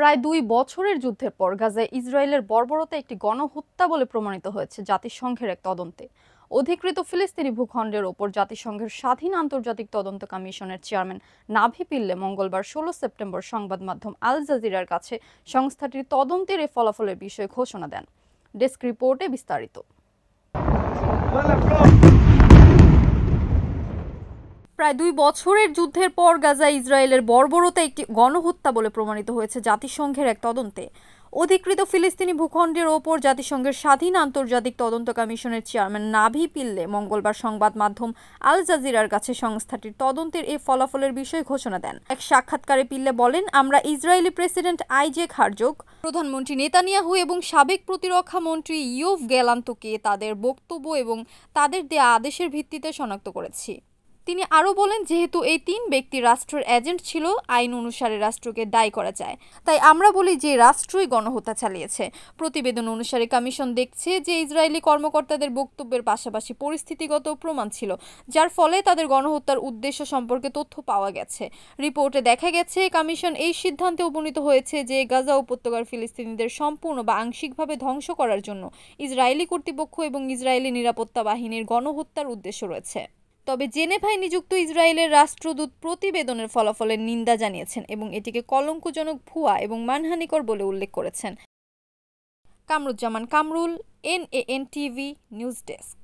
প্রায় ২ বছরের যুদ্ধের পর গাজায় ইসরায়েলের বর্বরতা একটি গণহত্যা বলে প্রমাণিত হয়েছে জাতিসংঘের এক তদন্তে। অধিকৃত ফিলিস্তিনি ভূখণ্ডের ওপর জাতিসংঘের স্বাধীন আন্তর্জাতিক তদন্ত কমিশনের চেয়ারম্যান নাভি পিল্লে মঙ্গলবার ১৬ সেপ্টেম্বর সংবাদ মাধ্যম আল জাজিরার কাছে সংস্থাটির তদন্তের এই ফলাফলের বিষয়ে ঘোষণা দেন। ডেস্ক রিপোর্টে বিস্তারিত। প্রায় ২ বছরের যুদ্ধের পর গাজায় ইসরায়েলের বর্বরতা একটি গণহত্যা বলে প্রমাণিত হয়েছে জাতিসংঘের এক তদন্তে। অধিকৃত ফিলিস্তিনি ভূখণ্ডের ওপর জাতিসংঘের স্বাধীন আন্তর্জাতিক তদন্ত কমিশনের চেয়ারম্যান নাভি পিল্লে মঙ্গলবার সংবাদ মাধ্যম আল জাজিরার কাছে সংস্থাটির তদন্তের এই ফলাফলের বিষয়ে ঘোষণা দেন। এক সাক্ষাৎকারে পিল্লে বলেন, আমরা ইসরায়েলি প্রেসিডেন্ট আইজ্যাক হারজোগ, প্রধানমন্ত্রী নেতানিয়াহু এবং সাবেক প্রতিরক্ষা মন্ত্রী ইয়োভ গ্যালান্তকে তাদের বক্তব্য এবং তাদের দেয়া আদেশের ভিত্তিতে শনাক্ত করেছি। তিনি আরও বলেন, যেহেতু এই ৩ ব্যক্তি রাষ্ট্রের এজেন্ট ছিল, আইন অনুসারে রাষ্ট্রকে দায়ী করা যায়। তাই আমরা বলি যে রাষ্ট্রই গণহত্যা চালিয়েছে। প্রতিবেদন অনুসারে কমিশন দেখছে যে ইসরায়েলি কর্মকর্তাদের বক্তব্যের পাশাপাশি পরিস্থিতিগত প্রমাণ ছিল, যার ফলে তাদের গণহত্যার উদ্দেশ্য সম্পর্কে তথ্য পাওয়া গেছে। রিপোর্টে দেখা গেছে, কমিশন এই সিদ্ধান্তে উপনীত হয়েছে যে গাজা উপত্যকার ফিলিস্তিনিদের সম্পূর্ণ বা আংশিকভাবে ধ্বংস করার জন্য ইসরায়েলি কর্তৃপক্ষ এবং ইসরায়েলি নিরাপত্তা বাহিনীর গণহত্যার উদ্দেশ্য রয়েছে। তবে জেনেভায় নিযুক্ত ইসরায়েলের রাষ্ট্রদূত প্রতিবেদনের ফলাফলের নিন্দা জানিয়েছেন এবং এটিকে কলঙ্কজনক, ভুয়া এবং মানহানিকর বলে উল্লেখ করেছেন। Kamruzzaman Kamrul, NAN TV news desk.